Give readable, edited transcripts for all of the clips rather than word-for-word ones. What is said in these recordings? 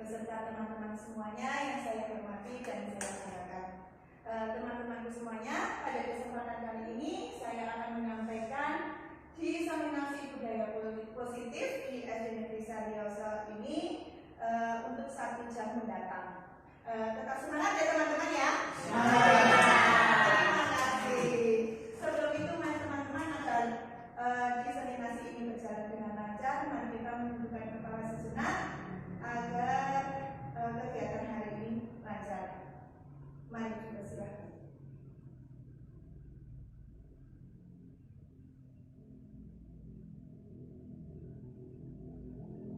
beserta teman-teman semuanya yang saya hormati dan saya banggakan. Teman-temanku semuanya, pada kesempatan kali ini saya akan menyampaikan diseminasi budaya positif di SD Negeri Saryoso ini untuk 1 jam mendatang. Tetap semangat ya teman-teman ya. Terima kasih. Sebelum itu mari teman-teman agar diseminasi ini berjalan dengan lancar, mari kita menundukkan kepala sejenak agar kegiatan hari ini lancar. Mari kita silakan.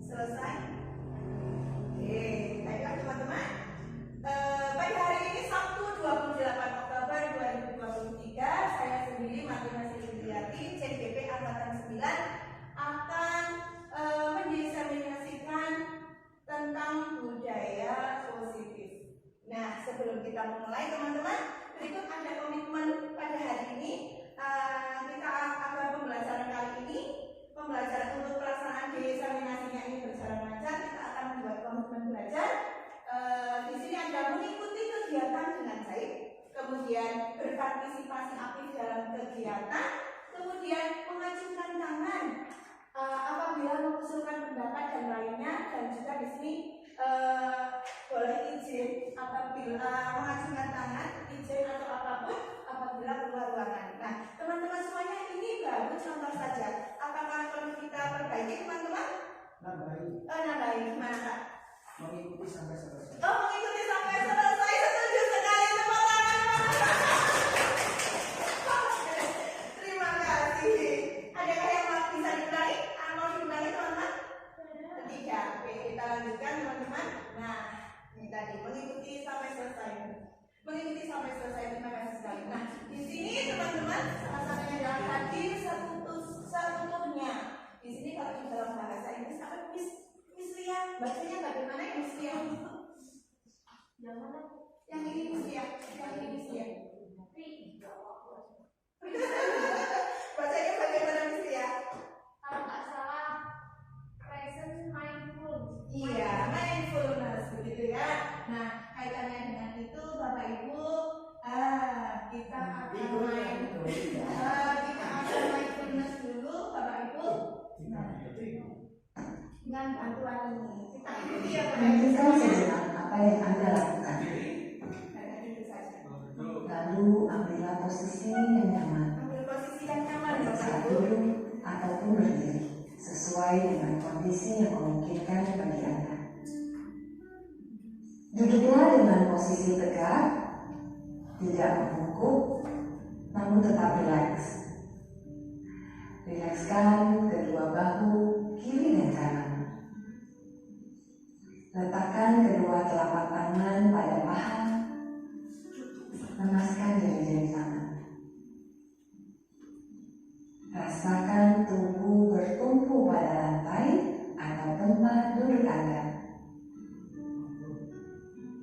Selesai? Oke, baiklah teman-teman. Pada hari ini Sabtu 28 Oktober 2023, saya sendiri Martina Silviati, CGP Angkatan 9 akan mendiseminasikan tentang budaya positif. Nah, sebelum kita memulai teman-teman, berikut ada komitmen pada hari ini. Kita agar pembelajaran kali ini, pembelajaran untuk pelaksanaan diseminasinya ini berjalan lancar, kita akan membuat komitmen belajar. Di sini Anda mengikuti kegiatan dengan baik, kemudian berpartisipasi aktif dalam kegiatan, kemudian mengajukan tangan apabila mengusulkan pendapat dan lainnya, dan juga di sini boleh izin apabila mengajukan tangan, izin atau apapun apabila keluar ruangan. Nah, teman-teman semuanya ini baru contoh saja. Apakah perlu kita perbaiki teman-teman? Nambahi gimana Kak? Mengikuti sampai selesai. Oh, mengikuti sampai selesai. Setuju sekali, tepuk tangan. Terima kasih. Adakah yang bisa diulangi? Mau diulangi teman-teman? Ketiga. Oke, kita lanjutkan teman-teman. Nah, ini tadi mengikuti sampai selesai. Mengikuti sampai selesai. Terima kasih sekali. Nah, di sini teman-teman salah satunya adalah hadir seutuhnya. Di sini kalau di dalam bahasa Inggris apa mislia? Bacanya bagaimana ya mislia? Yang mana? Yang ini mislia. Yang ini mislia. Bacanya bagaimana mislia? Kalau nggak salah present mindful. Iya, mindfulness begitu ya. Nah, kaitannya dengan itu Bapak Ibu, kita akan mindfulness dulu Bapak Ibu. Dengan bantuan ini kita ikuti ya Bapak Ibu. Lanjutkan sejenak apa yang Anda lakukan. Lalu ambillah posisi yang nyaman. Ambil posisi yang nyaman Bapak Saat Ibu. duduk ataupun berdiri sesuai dengan kondisi yang memungkinkan bagi Anda. Duduklah dengan posisi tegak, tidak membungkuk, namun tetap rileks. Rilekskan kedua bahu kiri dan kanan. Letakkan kedua telapak tangan pada paha. Lemaskan jari-jari tangan. Rasakan tubuh bertumpu pada lantai atau tempat duduk Anda.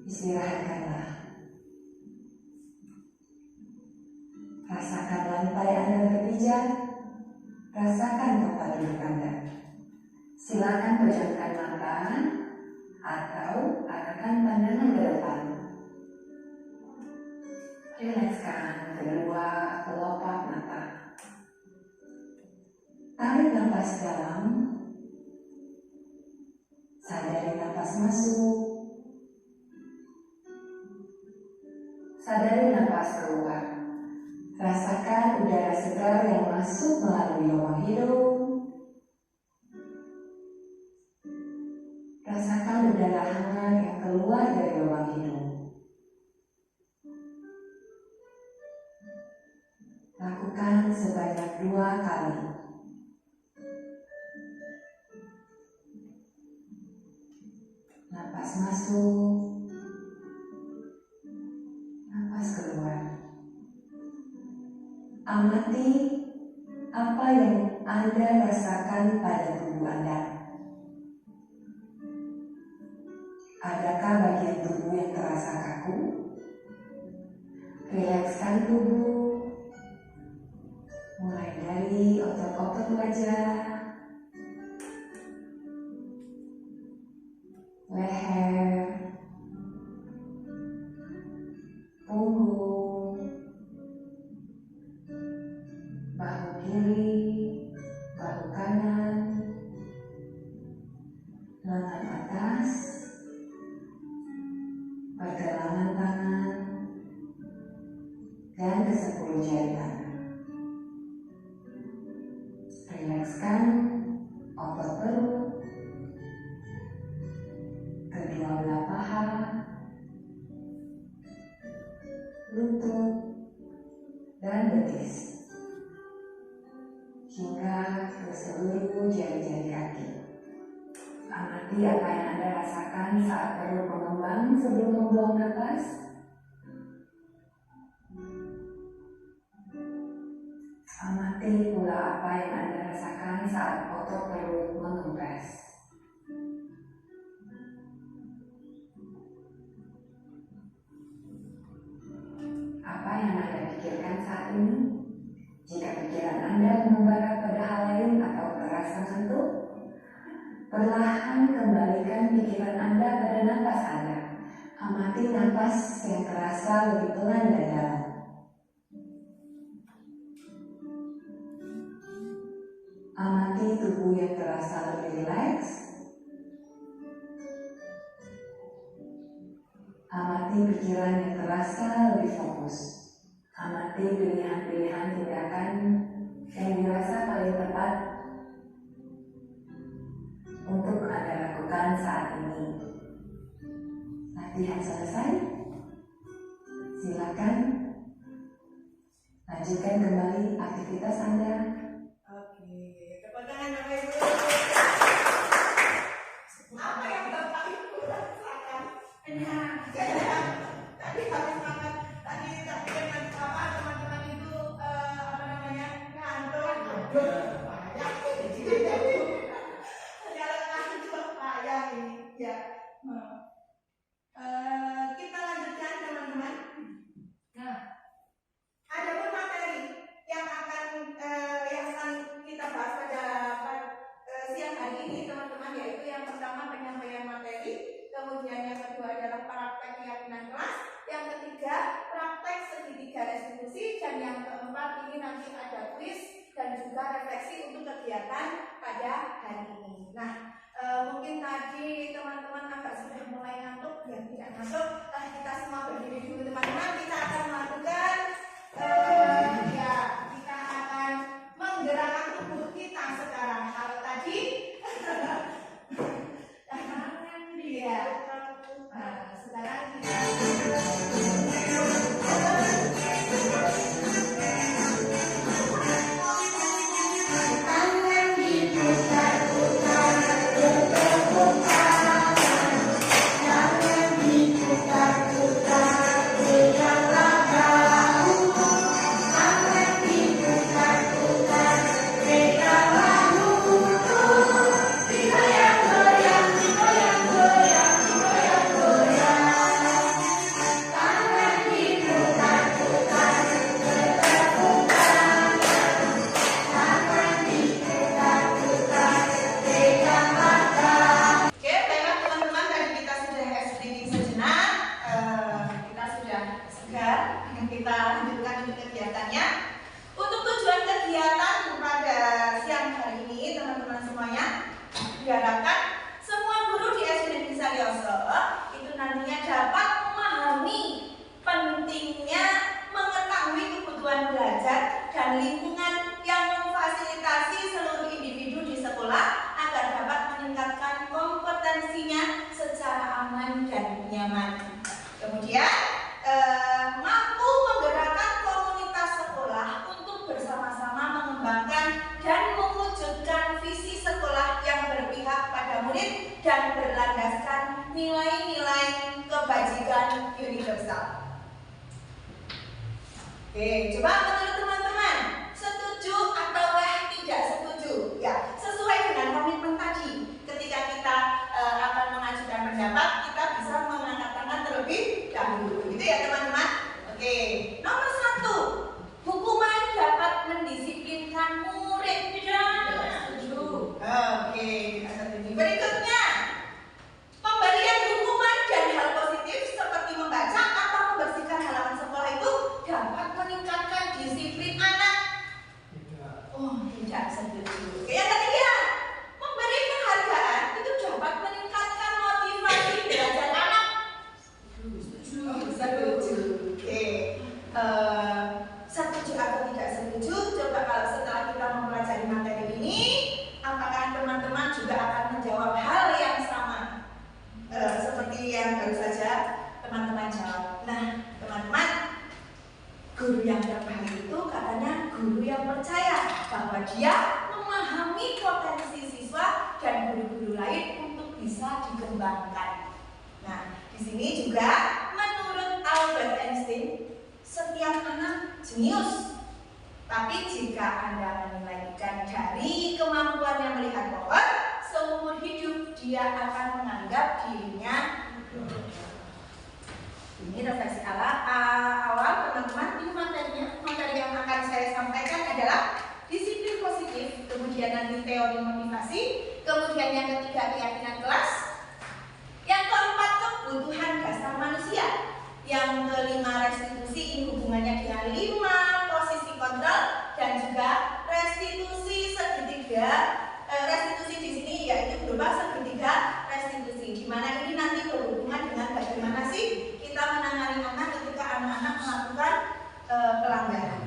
Istirahatkanlah. Rasakan lantai Anda berpijak. Rasakan tempat duduk Anda. Silakan pejamkan mata atau arahkan pandangan ke depan. Rilekskan kedua kelopak mata. Tarik nafas dalam. Sadari nafas masuk. Sadari nafas keluar. Rasakan udara segar yang masuk melalui lubang hidung. Rasakan udara hangat yang keluar dari lubang hidung. Lakukan sebanyak 2 kali. Napas masuk, napas keluar. Amati apa yang Anda rasakan pada tubuh Anda. Adakah bagian tubuh yang terasa kaku? Rilekskan tubuh, mulai dari otot-otot wajah, leher, punggung, bahu kiri, bahu kanan, lengan atas, pergelangan tangan, dan ke-10 jari tangan. Rilekskan otot perut, kedua belah paha, lutut, dan betis, hingga ke seluruh jari-jari kaki. Amati apa yang Anda rasakan saat perut mengembang sebelum membuang napas. Amati pula apa yang Anda rasakan saat otot perut mengempes. Apa yang Anda pikirkan saat ini? Jika pikiran Anda membara pada hal lain atau terasa ngantuk, perlahan kembalikan pikiran Anda pada napas Anda. Amati napas yang terasa lebih pelan dan dalam. Amati tubuh yang terasa lebih rileks. Amati pikiran yang terasa lebih fokus. Amati pilihan-pilihan tindakan yang dirasa paling tepat untuk Anda lakukan saat ini. Latihan selesai. Silakan lanjutkan kembali aktivitas Anda. Oke, tepuk tangan Bapak Ibu. Apa yang Bapak Ibu rasakan? Tadi habis makan, tadi kan teman-teman itu ngantuk. Kalau ngantuk payah ini, ya. Kita lanjutkan teman-teman. Nah, ada pun materi yang akan kita bahas pada siang hari ini teman-teman, yaitu yang pertama penyampaian materi, kemudian yang kedua adalah praktek keyakinan kelas, yang ketiga praktek segitiga restitusi, dan yang keempat ini nanti ada kuis dan juga refleksi untuk kegiatan pada hari ini. Nah, mungkin tadi teman-teman agak sudah mulai ngantuk, biar tidak ngantuk, kita semua berdiri dulu teman-teman. Kita akan melakukan kita akan menggerakkan tubuh kita sekarang. Kalau tadi sekarang kita tangan diputar-putar, bertepuk tangan diputar-putar, tegaklah bahu, tangan diputar-putar, tegaklah lutut, digoyang-goyang, digoyang-goyang, digoyang-goyang, tangan diputar-putar, bertepuk tangan diputar-putar, tegaklah bahu. Oke, baiklah teman-teman, tadi kita sudah reading sejenak, kita sudah segar, kita lanjutkan untuk kegiatannya. Untuk tujuan kegiatan pada siang hari ini, teman-teman semuanya, diharapkan semua guru di SD Negeri Saryoso itu nantinya dapat memahami pentingnya mengetahui kebutuhan belajar dan lingkungan yang memfasilitasi seluruh individu di sekolah agar dapat meningkatkan kompetensinya secara aman dan nyaman. Kemudian mampu menggerakkan komunitas sekolah untuk bersama-sama mengembangkan dan mewujudkan visi sekolah yang berpihak pada murid dan berlandaskan nilai-nilai kebajikan universal. Oke, coba menurut teman-teman, setuju atau tidak setuju? Ya, sesuai dengan komitmen tadi. Ketika kita akan mengajukan pendapat, kita bisa mengangkat tangan terlebih dahulu. Gitu ya teman-teman? Oke, nomor 1, hukuman dapat mendisiplinkan murid. Tidak setuju. Oke, tidak setuju. Berikutnya, pemberian hukuman dan hal positif seperti membaca atau membersihkan halaman sekolah itu dapat meningkatkan disiplin anak. Oh, tidak setuju. Oke, yang ketiga, memberi penghargaan itu dapat meningkatkan motivasi belajar anak. Setuju. Oke, setuju atau tidak setuju? Coba kalau setelah kita mempelajari materi ini, apakah teman-teman juga akan menjawab hal yang sama seperti yang baru saja teman-teman jawab? Nah, teman-teman, guru yang terbaik itu katanya guru yang percaya bahwa dia memahami potensi siswa dan guru-guru lain untuk bisa dikembangkan. Nah, di sini juga menurut Albert Einstein, setiap anak jenius. Tapi jika Anda menilai ikan dari kemampuannya melihat pohon, seumur hidup dia akan menganggap dirinya bodoh. Ini refleksi awal teman-teman. Ini materinya, materi yang akan saya sampaikan adalah disiplin positif, kemudian nanti teori motivasi, kemudian yang ketiga keyakinan kelas, yang keempat kebutuhan dasar manusia, yang kelima restitusi, ini hubungannya dengan 5 posisi kontrol, dan juga restitusi segitiga. Restitusi di sini yaitu berupa segitiga restitusi, di mana ini nanti berhubungan dengan bagaimana sih kita menangani anak ketika anak-anak melakukan pelanggaran.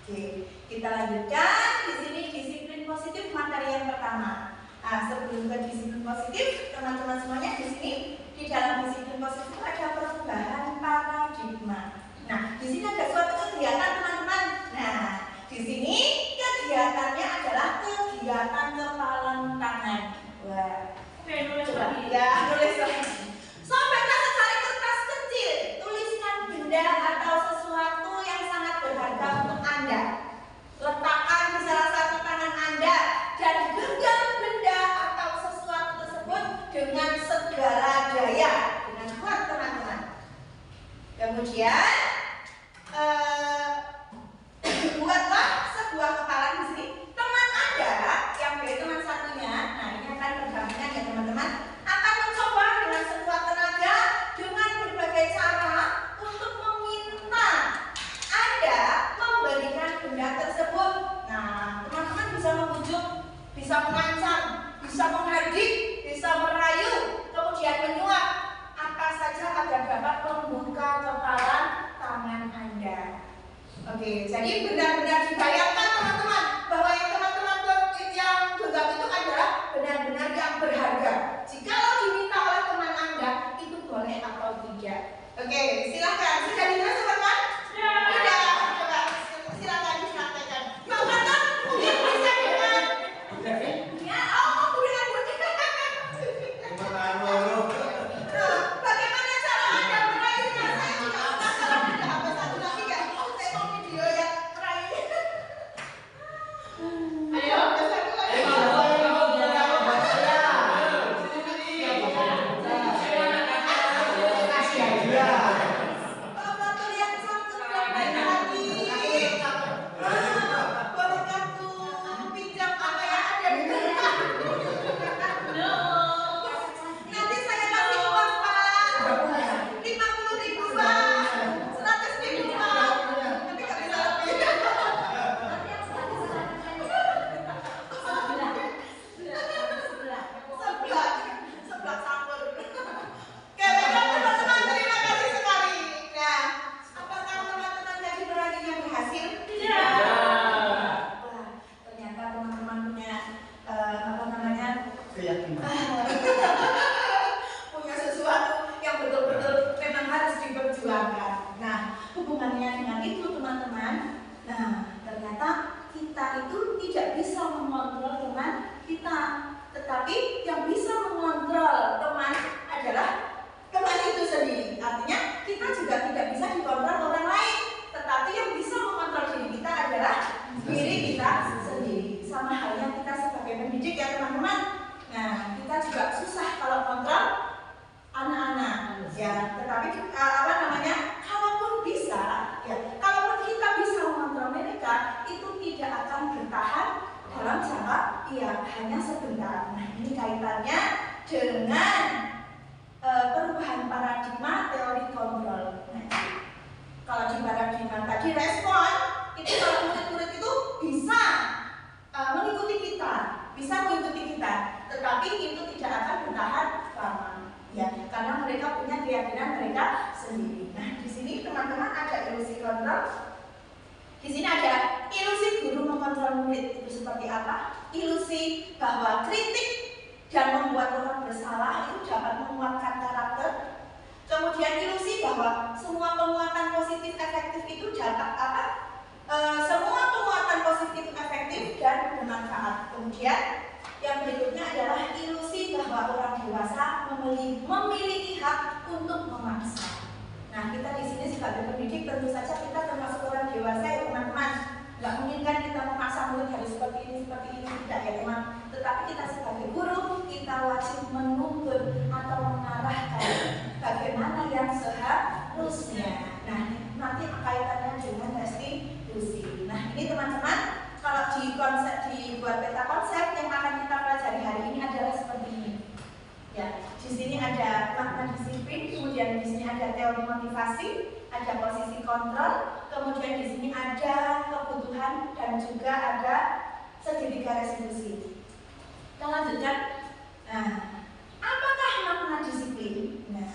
Oke, kita lanjutkan. Di sini disiplin positif materi yang pertama. Nah, sebelum ke disiplin positif, teman-teman semuanya di sini di dalam disiplin positif ada perubahan paradigma. Nah, di sini ada suatu kegiatan teman-teman. Nah, di sini kegiatannya adalah kegiatan kepalan tangan. Wah, coba ya tulis lagi. Sobekkan secari kertas kecil, tuliskan benda atau sesuatu yang sangat berharga untuk Anda. Letakkan di salah satu tangan Anda dan genggam benda atau sesuatu tersebut dengan segala daya, dengan kuat teman-teman. Kemudian buatlah sebuah kepalan di sini. Teman Anda yang beda teman satunya, nah ini akan bergabungan ya teman-teman, akan mencoba dengan sekuat tenaga dengan berbagai cara untuk meminta Anda memberikan benda tersebut. Nah, teman-teman bisa membujuk, bisa mengancam, bisa menghardik, bisa merayu, kemudian menyuap, apa saja agar dapat membuka kepalan tangan Anda. Oke, jadi benar-benar dibayangkan teman-teman bahwa yang teman-teman yang genggam itu adalah benar-benar yang berharga. Jikalau diminta oleh teman Anda, itu boleh atau tidak? Oke, silakan. Sudah ditulis teman-teman? Sudah. Coba silakan disampaikan. Pak Mantan, mungkin bisa dengan ya, dengan bagaimana cara Anda meraih? Saya juga penasaran ada apa satu lagi nggak? Saya mau video yang meraih. Ayo, satu lagi. Bapak terlihat cantik dan baik hati. Bolehkah ku pinjam apa yang ada di rumah? Nanti saya kasih uang Pak. 50.000 Pak. 100.000 Pak. Nanti nggak bisa lebih. Sebelah campur. Oke, baiklah teman-teman, terima kasih sekali. Nah, apakah teman-teman tadi beraginya berhasil? Tidak. Wah, ternyata teman-teman punya apa namanya? keyakinan. Punya sesuatu yang betul-betul memang harus diperjuangkan. Nah, hubungannya dengan itu teman-teman. Nah, ternyata kita itu tidak bisa mengontrol teman kita, tetapi yang bisa mengontrol teman adalah dengan perubahan paradigma teori kontrol. Nah, kalau di paradigma tadi respon itu kalau murid-murid itu bisa mengikuti kita, tetapi itu tidak akan bertahan lama, ya, karena mereka punya keyakinan mereka sendiri. Nah, di sini teman-teman ada ilusi kontrol. Di sini ada ilusi guru mengontrol murid. Itu seperti apa? Ilusi bahwa kritik dan membuat orang bersalah itu dapat menguatkan karakter. Kemudian ilusi bahwa semua penguatan positif efektif itu dapat apa? Semua penguatan positif efektif dan bermanfaat. Kemudian yang berikutnya adalah ilusi bahwa orang dewasa memiliki hak untuk memaksa. Nah, kita di sini sebagai pendidik tentu saja kita termasuk orang dewasa ya teman-teman. Nggak mungkin kan kita memaksa murid harus seperti ini, tidak ya teman. Tetapi kita sebagai guru, kita wajib menuntun atau mengarahkan bagaimana yang seharusnya. Nah, nanti kaitannya dengan restitusi. Nah, ini teman-teman, kalau dibuat peta konsep yang akan kita pelajari hari ini adalah seperti ini. Ya, di sini ada makna disiplin, kemudian di sini ada teori motivasi, ada posisi kontrol, kemudian di sini ada kebutuhan dan juga ada segitiga restitusi. Kita lanjutkan. Nah, apakah makna disiplin? Nah,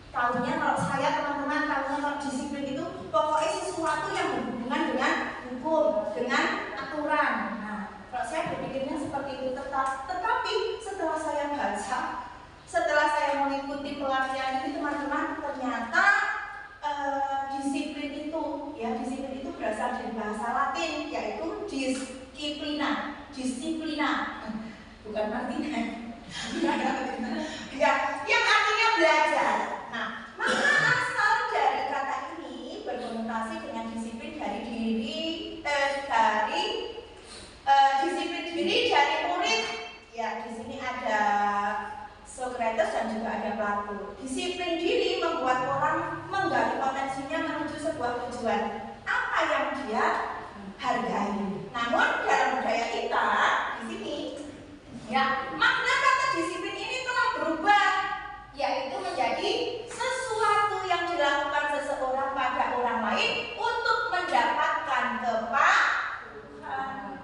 tahunya kalau saya teman-teman tahunya kalau disiplin itu pokoknya sesuatu yang berhubungan dengan hukum, dengan aturan. Nah, kalau saya berpikirnya seperti itu, tetapi setelah saya baca, setelah saya mengikuti pelatihan ini teman-teman, ternyata disiplin itu berasal dari bahasa Latin, yaitu disiplina, bukan Martina. Ya, yang artinya belajar. Nah, makna asal dari kata ini berkonotasi dengan disiplin disiplin diri dari murid. Ya, di sini ada Socrates dan juga ada Plato. Disiplin diri membuat orang menggali potensinya menuju sebuah tujuan. Apa yang dia hargai. Namun dalam budaya kita di sini, ya, makna kata disiplin ini telah berubah, yaitu menjadi sesuatu yang dilakukan seseorang pada orang lain untuk mendapatkan kepatuhan.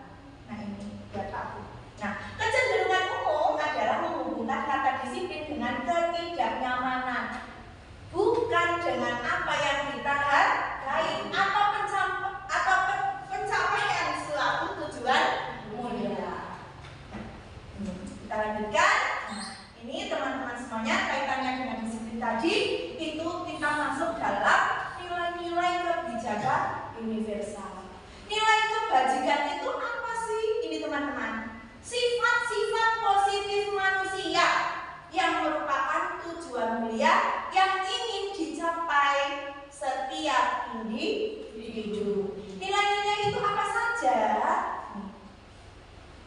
Nah, ini buat aku. Nah, kecenderungan umum adalah menghubungkan kata disiplin dengan ketidaknyamanan, bukan dengan apa yang kita hargai atau pencapaian suatu tujuan mulia. Kita lanjutkan. Nah, ini teman-teman semuanya kaitannya dengan disiplin tadi itu kita masuk dalam nilai-nilai kebijakan universal. Nilai kebajikan itu apa sih? Ini teman-teman, sifat-sifat positif manusia yang merupakan tujuan mulia yang ingin dicapai setiap individu. Nilai-nilai itu apa saja?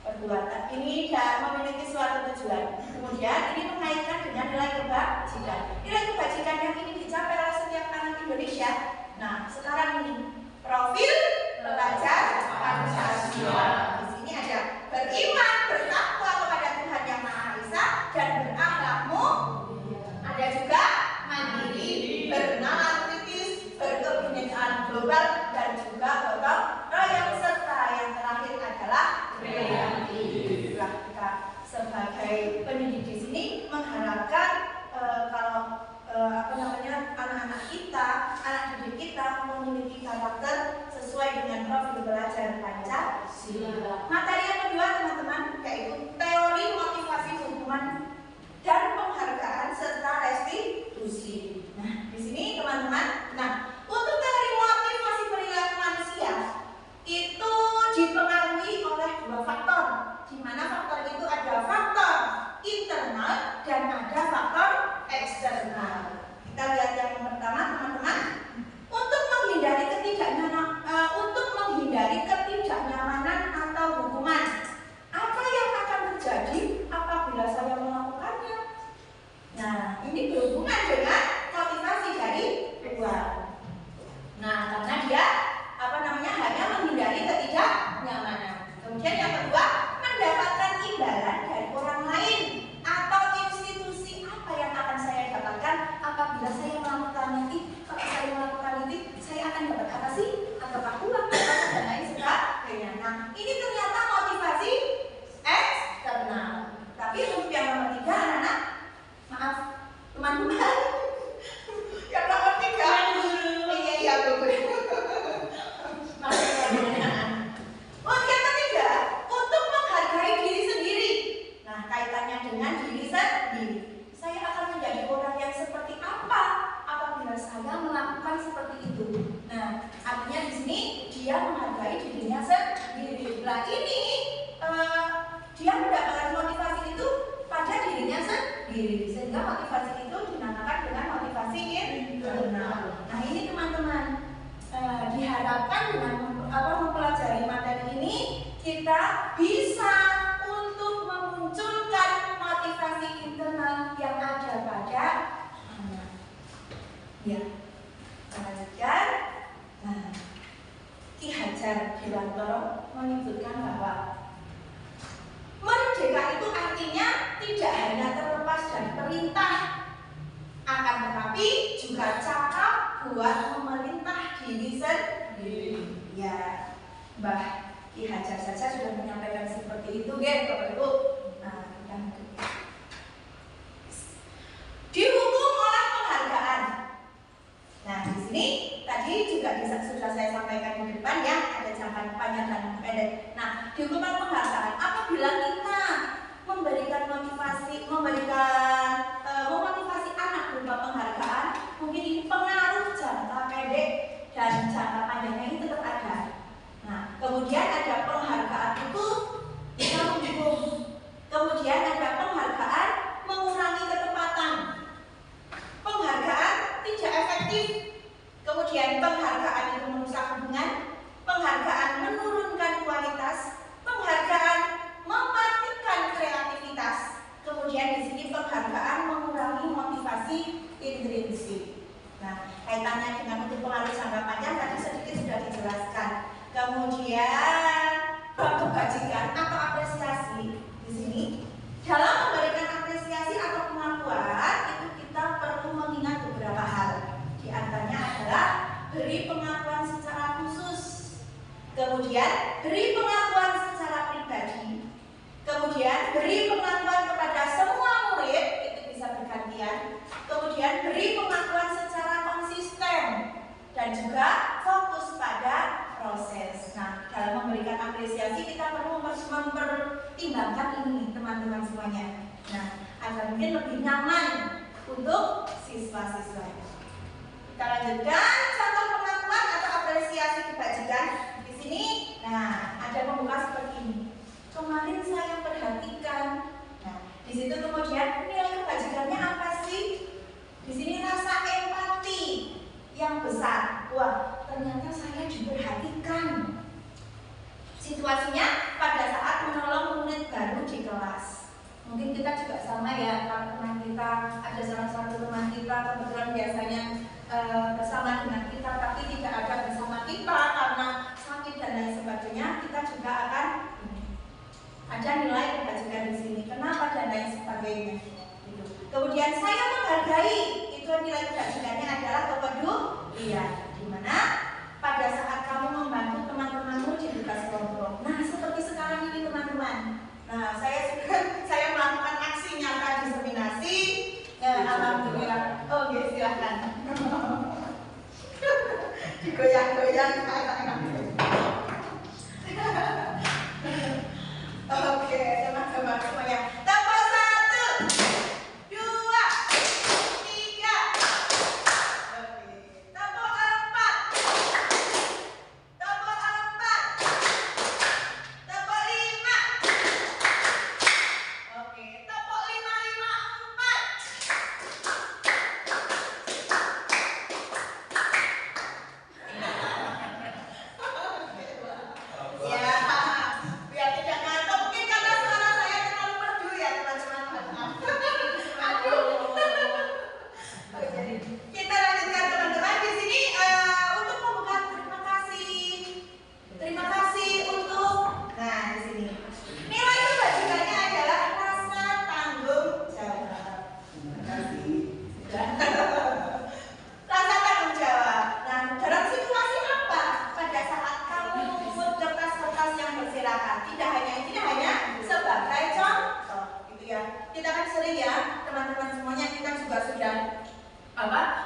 Perbuatan ini memiliki suatu tujuan. Kemudian ini mengaitkan dengan nilai kebajikan. Nilai kebajikan yang ingin dicapai oleh setiap anak Indonesia. Nah, sekarang ini profil pelajar Pancasila. Di sini ada beriman, bertakwa kepada Tuhan Yang Maha Esa dan berakhlak mulia. Ada juga mandiri, bernalar kritis, berkebinekaan global dan juga gotong royong, serta yang terakhir adalah kreatif. Kita sebagai pendidik di sini mengharapkan kalau anak-anak kita, anak didik kita memiliki karakter sesuai dengan profil belajar Pancasila. Materi yang kedua teman-teman yaitu teori motivasi hukuman dan penghargaan serta restitusi. Nah, di sini teman-teman, untuk teori motivasi perilaku manusia itu dipengaruhi oleh dua faktor, di mana faktor itu ada faktor internal dan ada faktor eksternal. Kita lihat yang pertama teman-teman, untuk menghindari ketidaknyamanan atau hukuman kaitannya dengan diri sendiri. Saya akan menjadi orang yang seperti apa apabila saya melakukan seperti itu. Nah, artinya di sini dia menghargai dirinya sendiri. Nah, ini dia mendapatkan motivasi itu pada dirinya sendiri, sehingga motivasi itu dinamakan dengan motivasi internal. Nah, ini teman-teman, diharapkan dengan mempelajari materi ini kita bisa untuk memunculkan motivasi internal yang ada pada anak. Ya, lanjutkan. Nah, Ki Hajar Dewantara menyebutkan bahwa merdeka itu artinya tidak hanya terlepas dari perintah, akan tetapi juga cakap buat memerintah diri sendiri. Ya, Mbah Ki Hajar saja sudah menyampaikan seperti itu, Bapak Ibu. Nah, dihukum oleh penghargaan. Nah, di sini tadi juga sudah saya sampaikan di depan ya, ada jangka panjang dan pendek. Nah, dihukum oleh penghargaan apabila kita memberikan memotivasi anak berupa penghargaan, mungkin ini pengaruh jangka pendek dan jangka panjangnya ini tetap ada. Nah, kemudian ada penghargaan itu bisa menghukum. Kemudian ada penghargaan mengurangi ketepatan. Penghargaan tidak efektif. Kemudian penghargaan itu merusak hubungan. Penghargaan menurunkan kualitas. Penghargaan mematikan kreativitas. Kemudian di sini penghargaan mengurangi motivasi intrinsik. Nah, kaitannya dengan untuk pengaruh jangka panjang tadi sedikit sudah dijelaskan. Kemudian kebajikan atau apresiasi di sini dalam memberikan apresiasi atau pengakuan itu kita perlu mengingat beberapa hal. Di antaranya adalah beri pengakuan secara khusus, kemudian beri pengakuan secara pribadi, kemudian beri pengakuan kepada semua murid, itu bisa bergantian, kemudian beri pengakuan secara konsisten dan juga fokus pada proses. Nah, dalam memberikan apresiasi kita perlu mempertimbangkan ini teman-teman semuanya. Nah, agar mungkin lebih nyaman untuk siswa-siswa. Kita lanjutkan contoh pengakuan atau apresiasi kebajikan di sini. Nah, ada pembuka seperti ini. Kemarin saya perhatikan. Nah, di situ kemudian nilai kebajikannya apa sih? Di sini rasa empati yang besar. Wah, ternyata saya diperhatikan. Situasinya pada saat menolong murid baru di kelas. Mungkin kita juga sama ya, kalau teman kita ada salah satu teman kita kebetulan biasanya bersama dengan kita, tapi tidak ada bersama kita karena sakit dan lain sebagainya, kita juga akan ada nilai kebajikan di sini. Kenapa dan lain sebagainya. Gitu. Kemudian saya menghargai, itu nilai kebajikannya adalah kepedulian, di mana pada saat kamu membantu teman-temanmu di tugas kelompok. Nah, seperti sekarang ini teman-teman. Nah, saya melakukan aksi nyata diseminasi. Alhamdulillah. Oh, yes, silahkan. Digoyang-goyang. Oke, teman-teman semuanya. Tambah 1, 2, 3. Oke. Tambah 4. Tambah 4. Tambah 5. Oke, tambah 5, 4. Ya, biar tidak ngantuk. Mungkin karena suara saya terlalu merdu ya teman-teman. Aduh. Oke, kita lanjutkan teman-teman di sini untuk membuka terima kasih. Terima kasih untuk. Nah, di sini nilai kebajikannya adalah rasa tanggung jawab. Terima kasih. Rasa tanggung jawab. Nah, dalam situasi apa? Pada saat kamu memungut kertas-kertas yang berserakan, tidak hanya sebagai contoh, gitu ya. Kita kan sering ya, teman-teman semuanya kita juga sudah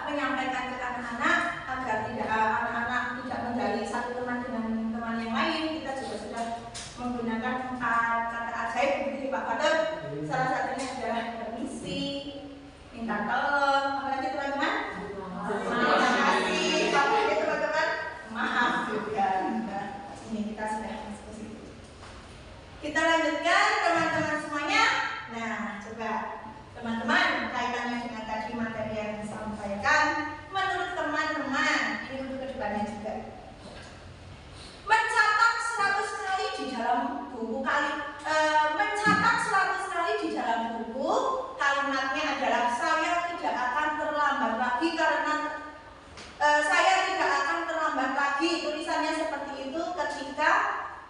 menyampaikan ke anak-anak agar anak-anak tidak menjadi satu teman dengan teman yang lain. Kita juga sudah menggunakan kata ajaib gitu Oke Pak Fatut, salah satunya adalah permisi, minta tolong, apalagi teman-teman? Terima kasih, apalagi teman-teman? Maaf juga. Nah, ini kita sudah masuk ke situ. Kita lanjutkan teman-teman semuanya. Nah, coba teman-teman kaitannya dengan tadi materi yang disampaikan, menurut teman-teman ini untuk kedepannya juga. Mencatat 100 kali di dalam buku mencatat 100 kali di dalam buku, kalimatnya adalah saya tidak akan terlambat lagi karena saya tidak akan terlambat lagi. Tulisannya seperti itu ketika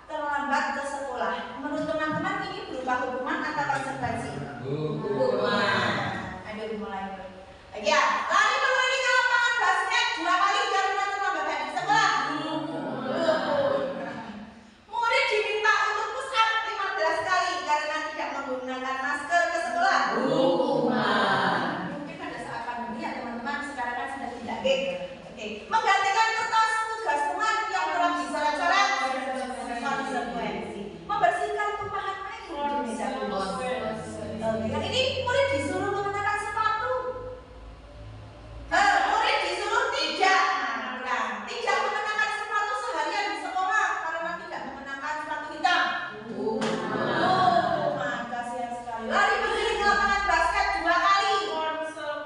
terlambat ke sekolah. Menurut teman-teman ini berupa hukuman atau konsekuensi? Hukuman. Ayo dimulai. Ya, lari mengelilingi lapangan basket 2 kali karena terlambat dari sekolah. Murid diminta untuk push up 15 kali karena tidak menggunakan masker ke sekolah. Hukuman. Mungkin pada saat pandemi ya teman-teman, sekarang kan sudah tidak. Oke. Menggantikan kertas tugas teman yang telah dicoret-coret, konsekuensi. Membersihkan tumpahan air di meja kelas. Oke, yang ini murid disuruh mengenakan sepatu. Murid disuruh tidak mengenakan sepatu seharian di sekolah karena tidak mengenakan sepatu hitam. Kasihan sekali. Lari mengelilingi lapangan basket 2 kali.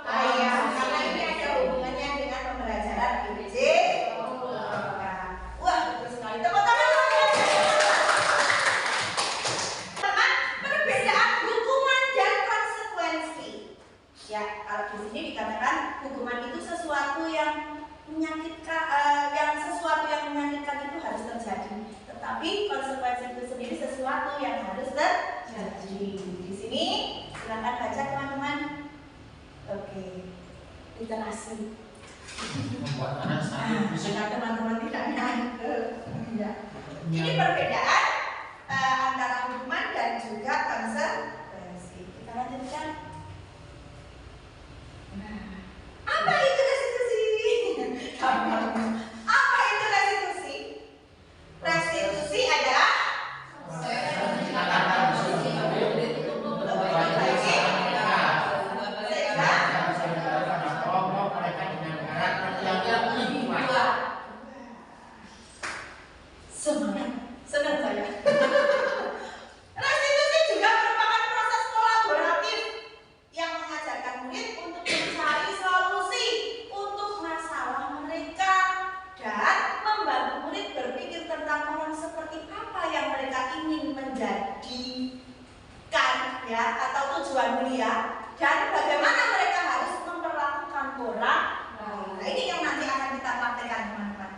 Karena ini ada hubungannya dengan pembelajaran IPC. Wah, betul sekali. Teman-teman, perbedaan hukuman dan konsekuensi. Ya, kalau di sini dikatakan hukuman itu sesuatu yang menyakitkan, itu harus terjadi. Tetapi konsekuensi itu sendiri sesuatu yang harus terjadi. Di sini silakan baca teman-teman. Oke, literasi. Membuat anak sakit fisik. Jika teman-teman tidak nyangkut. Ya. Ini perbedaan antara hukuman dan juga konsekuensi. Kita lanjutkan. Nah, apa itu restitusi? Apa itu restitusi? Restitusi adalah senang saya. Restitusi juga merupakan proses kolaboratif yang mengajarkan murid untuk mencari solusi untuk masalah mereka dan membantu murid berpikir tentang orang seperti apa yang mereka ingin menjadikan, ya, atau tujuan mulia, dan bagaimana mereka harus memperlakukan orang lain. Nah, ini yang nanti akan kita praktekkan teman-teman.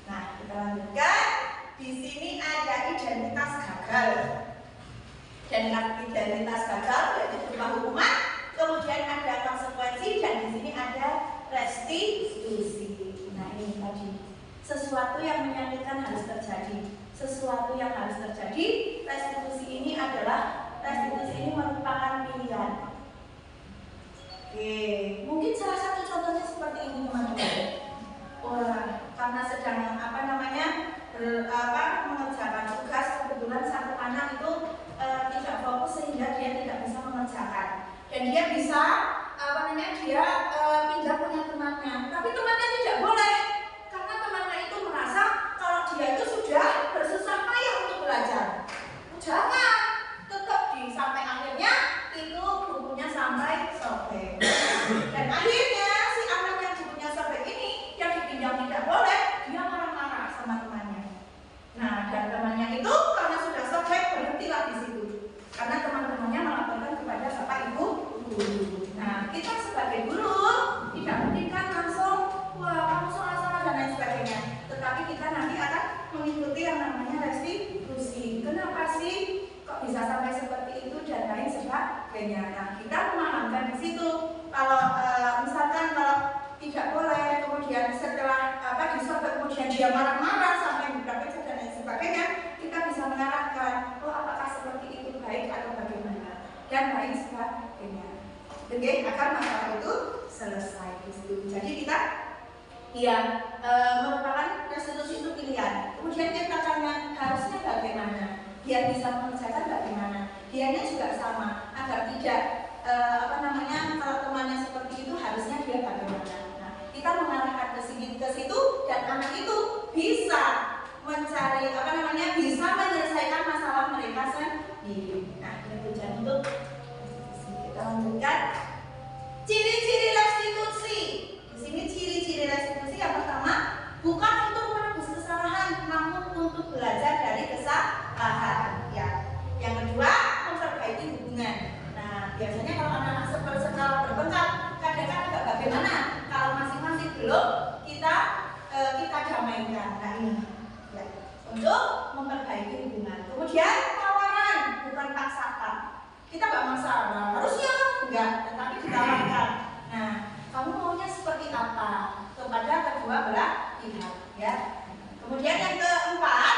Nah, kita lanjutkan. Di sini ada identitas gagal. Dan identitas gagal yaitu berupa hukuman, kemudian ada konsekuensi, dan di sini ada restitusi. Nah, ini tadi sesuatu yang menyakitkan harus terjadi. Sesuatu yang harus terjadi. Restitusi ini merupakan pilihan. Oke, mungkin salah satu contohnya seperti ini teman-teman. Karena sedang mengerjakan tugas, kebetulan satu anak itu tidak fokus sehingga dia tidak bisa mengerjakan, dan dia bisa pinjam punya temannya, tapi temannya tidak boleh karena temannya itu merasa kalau dia itu sudah bersusah payah untuk belajar. Jangan, tetap sampai akhirnya itu bukunya sampai sobek, dan akhirnya si anak yang bukunya sobek ini yang dipinjam tidak boleh, dia marah-marah sama temannya. Nah, dan temannya itu karena sudah sobek berhentilah di situ karena teman-temannya melaporkan kepada bapak ibu guru. Nah, kita sebagai guru tidak mungkin kan langsung kamu salah-salah dan lain sebagainya, tetapi kita nanti akan mengikuti yang namanya restitusi. Kenapa sih kok bisa sampai seperti itu dan lain sebagainya. Nah, kita memahamkan di situ. Kalau misalkan kalau tidak boleh, kemudian setelah disobek kemudian dia marah-marah sampai beberapa dan lain sebagainya, kita bisa mengarahkan, apakah seperti itu baik atau bagaimana dan lain sebagainya. Oke, agar masalah itu selesai di situ. Jadi kita merupakan restitusi itu pilihan. Kemudian kita tanya harusnya bagaimana, biar bisa mengerjakan bagaimana. dianya juga sama agar tidak kalau temannya seperti itu harusnya dia bagaimana. Nah, kita mengarahkan ke situ dan anak itu bisa mencari bisa menyelesaikan masalah mereka sendiri. Nah, ini tujuan untuk kita lanjutkan. Ciri-ciri restitusi. Di sini ciri-ciri restitusi yang pertama, bukan untuk menebus kesalahan, namun untuk belajar dari kesalahan. Ya. Yang kedua, memperbaiki hubungan. Nah, biasanya kalau anak-anak sekolah berbengkak, kadang-kadang agak bagaimana? Kalau masing-masing belum kita damaikan. Nah, ini ya. Untuk memperbaiki hubungan. Kemudian tawaran, bukan paksakan. Kita nggak masalah, harusnya enggak, tetapi ditawarkan. Nah, kamu maunya seperti apa kepada kedua belah pihak, ya. Kemudian yang keempat,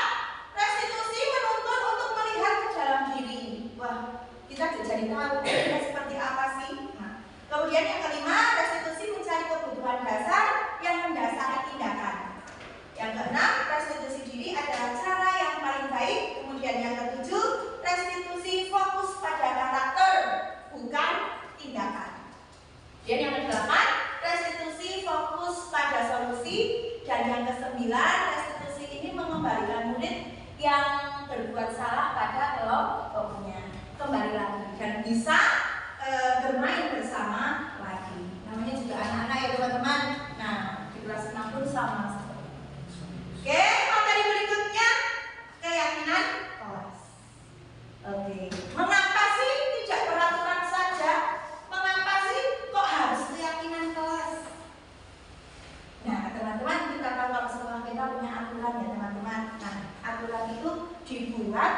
restitusi menuntut untuk melihat ke dalam diri. Wah, kita jadi tahu dia seperti apa sih. Nah, kemudian yang kelima, restitusi mencari kebutuhan dasar yang mendasari tindakan. Yang keenam, restitusi diri adalah cara yang paling baik. Kemudian yang ketujuh, restitusi fokus pada karakter, bukan tindakan. Dan yang kedelapan, restitusi fokus pada solusi. Dan yang kesembilan, restitusi ini mengembalikan murid yang berbuat salah pada kelompoknya kembali lagi dan bisa bermain bersama lagi. Namanya juga anak-anak ya teman-teman. Nah, di kelas 6 pun sama. Oke, materi berikutnya keyakinan kelas. Oke, mengapa sih tidak peraturan saja? Mengapa sih kok harus keyakinan kelas? Nah, teman-teman, kita tahu kalau sekolah kita punya aturan ya teman-teman. Nah, aturan itu dibuat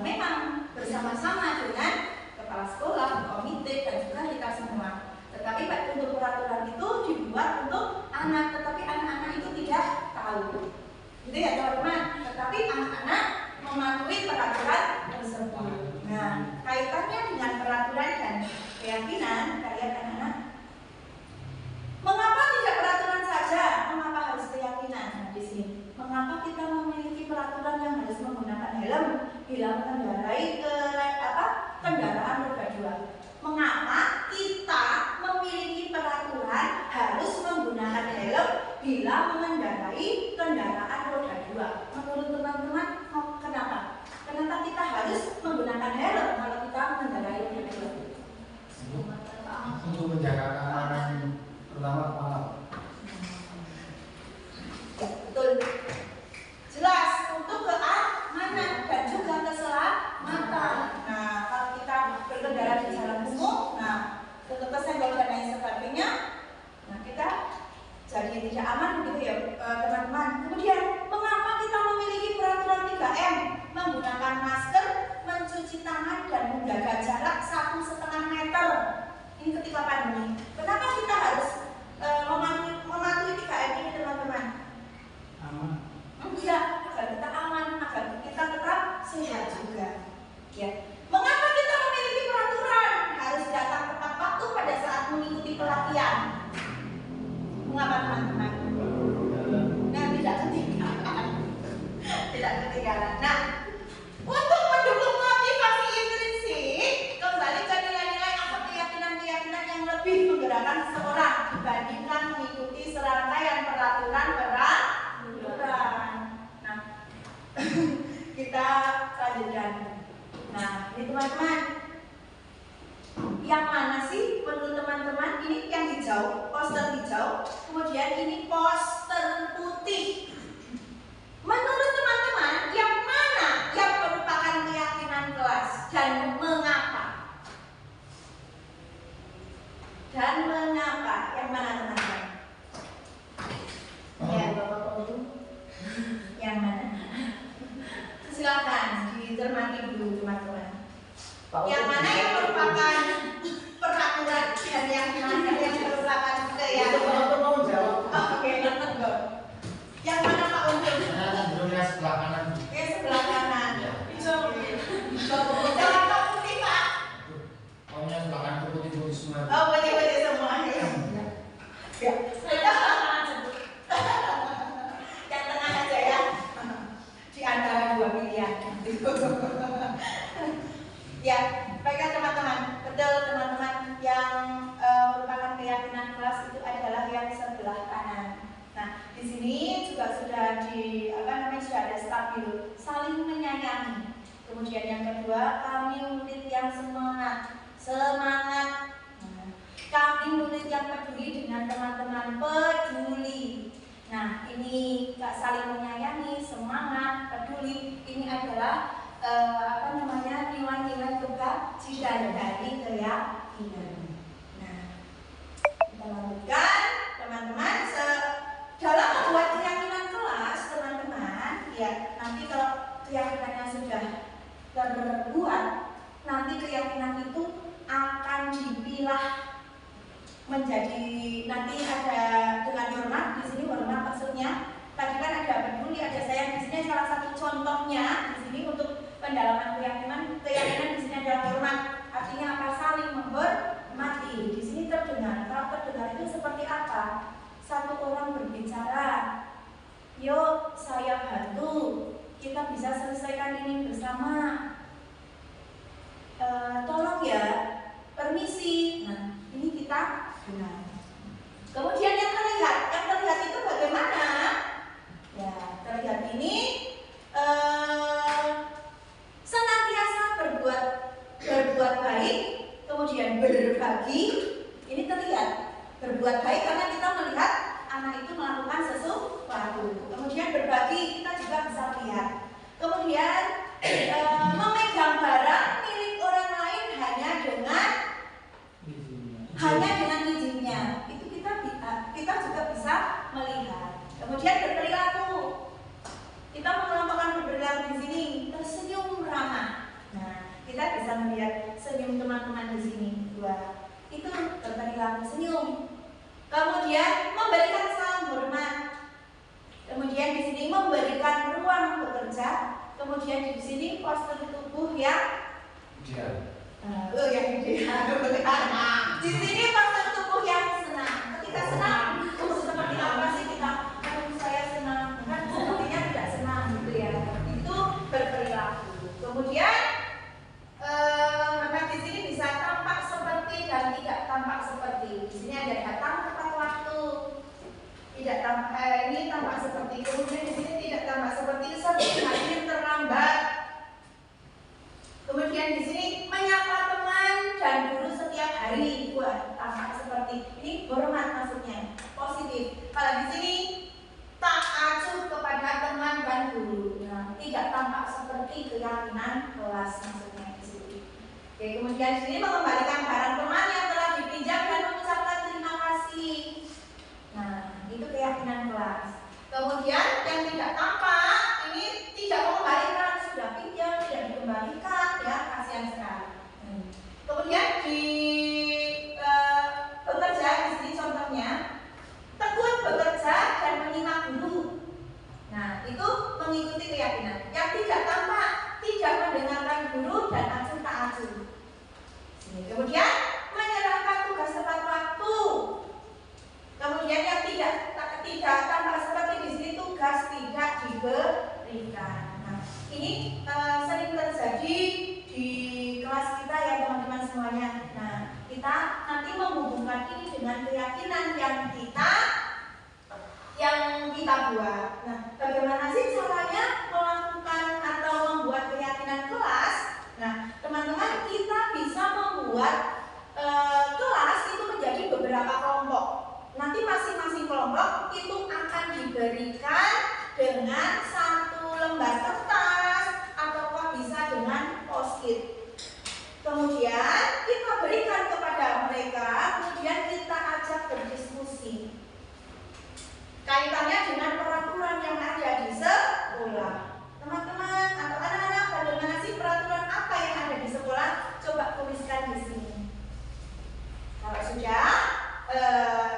memang bersama-sama dengan kepala sekolah, komite, dan juga kita semua. Tetapi untuk peraturan itu dibuat untuk anak, tetapi anak-anak itu tidak tahu. Gitu ya teman-teman. Tetapi anak-anak mematuhi peraturan tersebut. Nah, kaitannya dengan peraturan dan keyakinan kalian anak-anak. Mengapa tidak peraturan saja? Mengapa harus keyakinan? Nah, di sini. Mengapa kita memiliki peraturan yang harus menggunakan helm bila mengendarai kendaraan roda 2? Mengapa kita memiliki peraturan harus menggunakan helm bila mengendarai kendaraan roda 2? Menurut teman-teman, kenapa? Kenapa kita harus menggunakan helm kalau kita mengendarai roda 2? Untuk menjaga keamanan terutama malam. Betul. Jelas untuk keamanan dan juga keselamatan. Nah, kalau kita berkendara di jalan umum, nah, kesenggol dan lain sebagainya, nah kita jadi tidak aman begitu ya teman-teman. Kemudian, mengapa kita memiliki peraturan 3M? Menggunakan masker, mencuci tangan, dan menjaga jarak 1,5 meter. Ini ketika pandemi. Kenapa kita harus mematuhi 3M ini teman-teman? Aman. Iya, agar kita aman, agar kita tetap sehat juga. Ya. Mengapa kita memiliki peraturan harus datang tepat waktu pada saat mengikuti pelatihan? Mengapa teman-teman? Nah, tidak ketinggalan. Tidak ketinggalan. Nah, untuk mendukung motivasi intrinsik, kembali ke nilai-nilai atau keyakinan-keyakinan yang lebih menggerakkan seseorang dibandingkan mengikuti serangkaian peraturan. Nah, kita lanjutkan. Nah, ini teman-teman, yang mana sih menurut teman-teman? Ini yang hijau, poster hijau. Kemudian ini poster putih. Menurut teman-teman, yang mana yang merupakan keyakinan kelas dan mengapa? Dan mengapa? Yang mana teman-teman? Ya, Bapak Guru. Yang mana? Silakan dicermati dulu teman-teman. Yang mana yang merupakan peraturan dan yang mana yang merupakan keyakinan? Oke, yang mana Pak Untung? Saya sebelah kanan. Oke, sebelah kanan. Jangan Pak Putih Pak. Pokoknya sebelah kanan itu putih-putih semua. Oh, putih-putih semua ya. Ya. Yang tengah aja ya. Di antara dua pilihan. Kemudian yang kedua, kami murid yang semangat. Semangat. Nah, kami murid yang peduli dengan teman-teman, peduli. Nah, ini Kak saling menyayangi, semangat, peduli. Ini adalah nilai-nilai kebajikan dari keyakinan. Nah, kita lanjutkan teman-teman. Dalam membuat keyakinan kelas, teman-teman, ya nanti kalau keyakinannya sudah terbuat, nanti keyakinan itu akan dipilah menjadi, nanti ada dengan hormat. Di sini hormat maksudnya tadi kan ada peduli, ada sayang. Di sini salah satu contohnya di sini untuk pendalaman keyakinan di sini adalah hormat. Artinya apa? Saling menghormati. Di sini terdengar. Kalau terdengar itu seperti apa? Satu orang berbicara, yuk saya bantu, kita bisa selesaikan ini bersama. Tolong ya, permisi. Nah, ini kita dengar. Kemudian yang terlihat itu bagaimana? Ya, terlihat ini senantiasa berbuat baik, kemudian berbagi. Ini terlihat berbuat baik karena kita melihat anak itu melakukan sesuatu. Kemudian berbagi, kita juga bisa lihat. Kemudian memegang barang milik orang lain hanya dengan izinnya. Itu kita juga bisa melihat. Kemudian berperilaku. Kita mengelompokkan berperilaku di sini. Tersenyum ramah. Nah, kita bisa melihat senyum teman-teman di sini. Dua. Itu berperilaku senyum. Kemudian memberikan salam hormat. Kemudian di sini memberikan ruang bekerja. Kemudian di sini postur tubuh yang Ideal. yang ideal. Di sini postur tubuh yang senang. Ketika senang, seperti apa sih kita? Saya senang, kan sepertinya tidak senang gitu ya. Itu berperilaku. Kemudian di sini bisa tampak seperti dan tidak tampak seperti. Di sini ada datang tepat waktu. Tidak tampak, ini tampak seperti. Kemudian di sini tidak tampak seperti, sering hadir terlambat. Kemudian di sini menyapa teman dan guru setiap hari. Wah, tampak seperti ini, hormat maksudnya, positif. Kalau di sini tak acuh kepada teman dan guru. Nah, tidak tampak seperti keyakinan kelas maksudnya di sini. Oke, kemudian di sini mengembalikan barang teman yang telah dipinjam dan mengucapkan terima kasih. Nah, itu keyakinan kelas. Kemudian yang tidak tampak ini tidak mengembalikan, sudah pinjam tidak dikembalikan, ya kasihan sekali. Kemudian di bekerja di sini contohnya tekun bekerja dan menyimak guru. Nah, itu mengikuti keyakinan. Yang tidak tampak tidak mendengarkan guru dan acuh tak acuh. Kemudian menyerahkan tugas tepat waktu. Kemudian yang tidak tampak seperti di sini tugas tidak diberikan. Nah, ini sering terjadi di kelas kita ya teman-teman semuanya. Nah, kita nanti menghubungkan ini dengan keyakinan yang kita buat. Nah, bagaimana sih caranya melakukan atau membuat keyakinan kelas? Nah, teman-teman, kita bisa membuat kelas itu menjadi beberapa kelompok. Nanti masing-masing kelompok itu akan diberikan dengan satu lembar kertas ataukah bisa dengan post-it. Kemudian kita berikan kepada mereka, kemudian kita ajak berdiskusi kaitannya dengan peraturan yang ada di sekolah. Teman-teman atau anak-anak, bagaimana sih peraturan apa yang ada di sekolah? Coba tuliskan di sini. Kalau sudah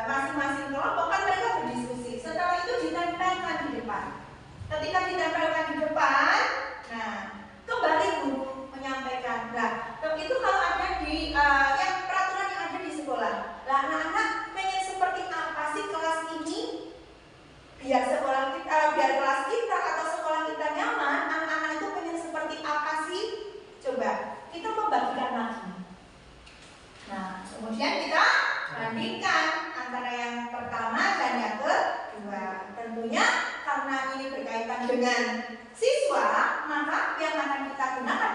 masing-masing kelompok kan mereka berdiskusi. Setelah itu ditempelkan di depan. Ketika ditempelkan di depan, nah kembali guru menyampaikan. Nah, itu kalau ada di yang peraturan yang ada di sekolah. Nah, anak-anak pengen seperti apa sih kelas ini? Biar kelas kita atau sekolah kita nyaman. Anak-anak itu pengen seperti apa sih? Coba kita membagikan lagi. Nah, kemudian kita bandingkan antara yang pertama dan yang kedua. Tentunya karena ini berkaitan dengan siswa, maka yang akan kita gunakan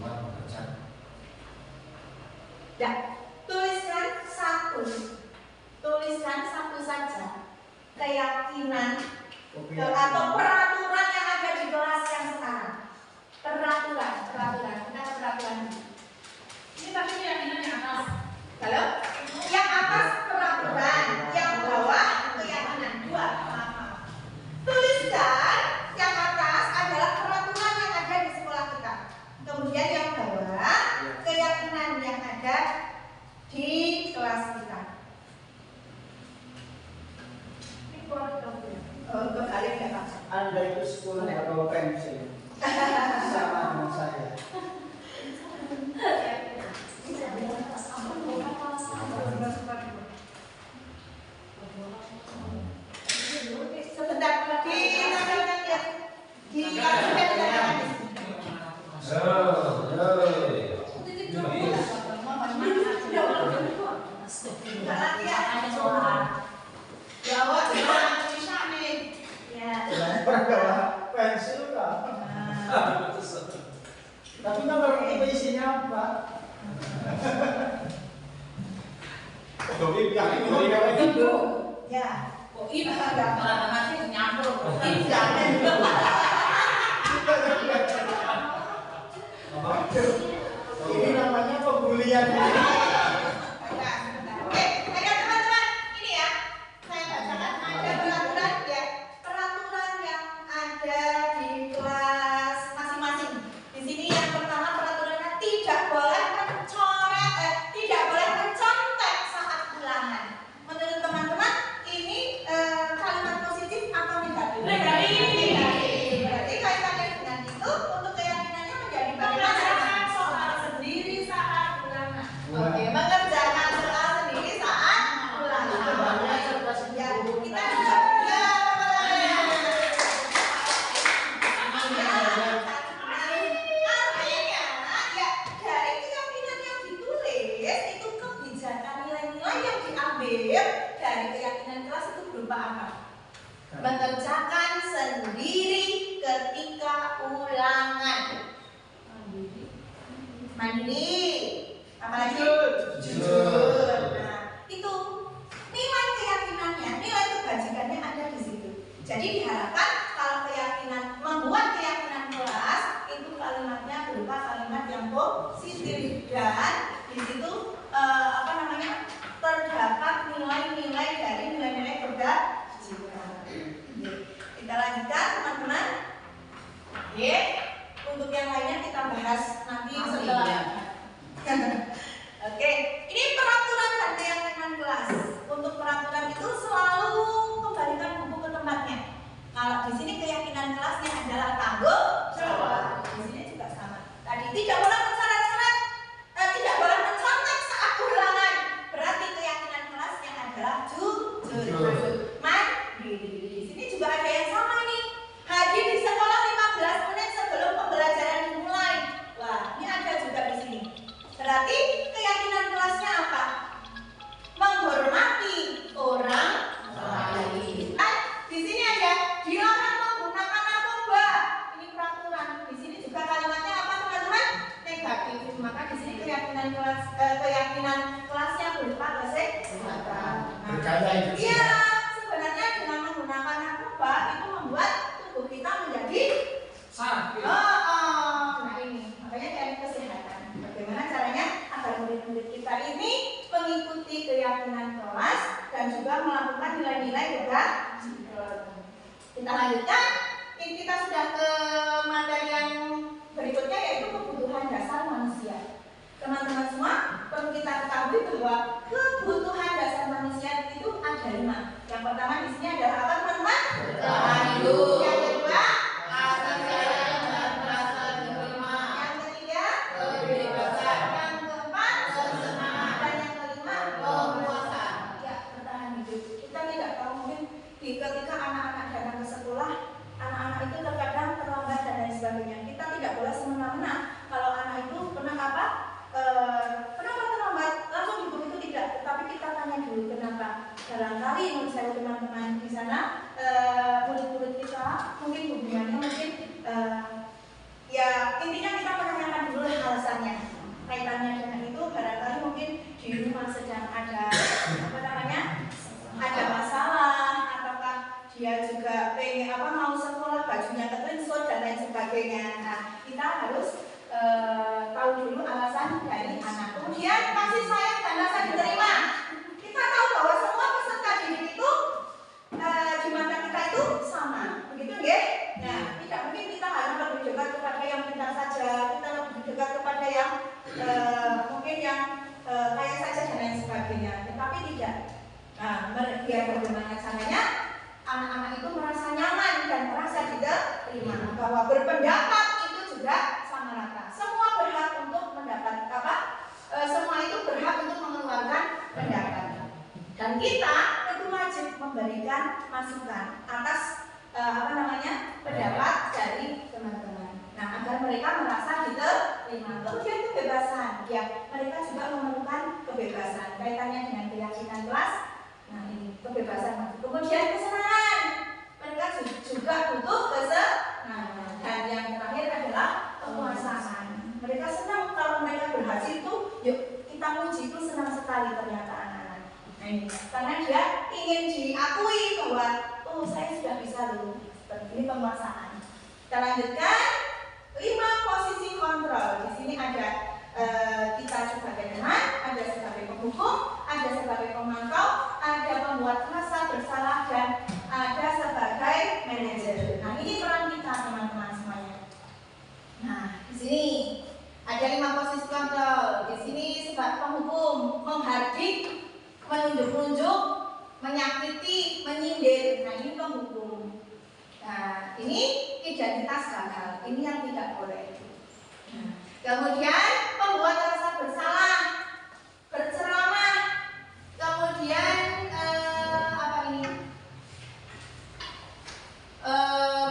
tempat bekerja. Ya, tuliskan satu saja keyakinan atau peraturan yang ada di kelas yang sekarang. Peraturan. Kita ke peraturan. Ini tapi keyakinan yang atas. Halo? Yang atas peraturan, yang bawah keyakinan. Dua. Maaf. Tuliskan yang atas adalah peraturan yang ada di sekolah kita. Kemudian yang bawah keyakinan yang ada di kelas kita. Ini buat kamu. Untuk kalian nggak apa? Anda itu sekolah nggak bawa pensil sama dengan saya. Sebentar, ditampilkan ya. Ditampilkan Jawab bisa nih. Ya. Bawa pensil kan? Tapi nggak ngerti itu isinya apa. Itu. Ya. Kok ini enggak masih nyambung. Ini namanya pembulian. Oke, ayo teman-teman, ini ya. Saya bacakan ada peraturan ya. Peraturan yang ada di kelas masing-masing. Di sini yang pertama peraturannya tidak boleh tidak boleh mencontek saat ulangan. Menurut teman-teman ini kalimat positif atau negatif? Negatif. Berarti kaitannya dengan itu untuk keyakinannya menjadi bagaimana? Soal sendiri saat ulangan. Oke, mengerjakan soal sendiri saat ulangan. Ya, kita ya artinya ya dari keyakinan yang ditulis itu kebijakan nilai-nilai yang diambil dari keyakinan kelas itu berupa apa? Mengerjakan sendiri ketika ulangan. Mandiri. Apalagi? Jujur. Nah, itu nilai keyakinannya, nilai kebajikannya ada di situ. Jadi diharapkan kalau keyakinan membuat keyakinan kelas itu kalimatnya berupa kalimat yang positif dan di situ terdapat nilai-nilai dari nilai-nilai kebajikan. Kita lanjutkan teman-teman. Oke. Untuk yang lainnya kita bahas nanti setelah. Oke, ini peraturan dan keyakinan kelas. Untuk peraturan itu selalu kembalikan buku ke tempatnya. Kalau di sini keyakinan kelasnya adalah tanggung jawab. Di sini juga sama. Tadi tidak boleh mencoret-coret, tidak boleh mencontek saat ulangan. Berarti keyakinan kelasnya adalah jujur. Mandiri. Di sini juga ada yang sama nih. Hadir di sekolah 15 menit sebelum pembelajaran dimulai. Wah, ini ada juga di sini. Berarti keyakinan kelasnya apa? Menghormati orang lain. Di sini ada dilarang menggunakan narkoba. Ini peraturan. Di sini juga kalimatnya apa teman-teman? Negatif. Maka di sini keyakinan kelasnya berupa kesehatan. Berkaya itu. Iya, sebenarnya dengan menggunakan narkoba itu membuat tubuh kita menjadi sakit. Nah ini makanya cari kesehatan. Bagaimana caranya agar murid-murid kita ini mengikuti keyakinan kelas dan juga melakukan nilai-nilai kebajikan. Kita lanjutkan. Ini kita sudah ke materi yang berikutnya yaitu kebutuhan dasar manusia. Teman-teman semua perlu kita ketahui bahwa kebutuhan dasar manusia itu ada 5. Yang pertama di sini adalah apa teman-teman? Bertahan hidup. Yang kedua, Asal sayang dan rasa diterima. yang ketiga, Kebebasan. yang keempat, Kesenangan. dan yang kelima, Kepuasan. ya bertahan hidup. Kita tidak tahu mungkin ketika anak-anak datang ke sekolah, anak-anak itu terkadang terlambat dan lain sebagainya. Kita tidak boleh semena-mena kalau anak itu kenapa terlambat langsung dihukum itu tidak. ada apa namanya, ada masalah, ataukah dia juga pengen mau sekolah bajunya ketrinsut dan lain sebagainya. Nah, kita harus tahu dulu alasan dari anak. Kemudian kasih sayang dan rasa diterima. Kita tahu bahwa semua peserta didik itu di mata kita itu sama, begitu nggih? Nah, tidak mungkin kita hanya lebih dekat kepada yang pintar saja, kita lebih dekat kepada yang mungkin yang kaya saja dan lain sebagainya. Tetapi tidak. Nah, biar bagaimana caranya anak-anak itu merasa nyaman dan merasa diterima, bahwa berpendapat itu juga sama rata. Semua berhak untuk mendapat semua itu berhak untuk mengeluarkan pendapat. Dan kita itu wajib memberikan masukan atas pendapat dari teman-teman. Nah, agar mereka merasa diterima. Kemudian kebebasan, ya mereka juga memerlukan kebebasan kaitannya dengan keyakinan kelas. Nah, ini kebebasan. Kemudian kesenangan, mereka juga butuh kesenangan. Dan yang terakhir adalah kepuasan. Mereka senang kalau mereka berhasil tuh, yuk kita puji itu senang sekali ternyata anak-anak. Nah, ini karena dia ingin diakui bahwa oh saya sudah bisa loh. Seperti ini penguasaan. Kita lanjutkan 5 posisi kontrol. Di sini ada kita sebagai teman, ada sebagai penghukum, ada sebagai pemantau, ada pembuat rasa bersalah, dan ada sebagai manajer. Nah, ini peran kita teman-teman semuanya. Nah, di sini ada 5 posisi kontrol. Di sini sebagai penghukum, menghardik, menunjuk-nunjuk, menyakiti, menyindir. Nah, ini penghukum. Nah, ini identitas gagal. Ini yang tidak boleh. Nah, kemudian pembuat rasa bersalah, berceramah, kemudian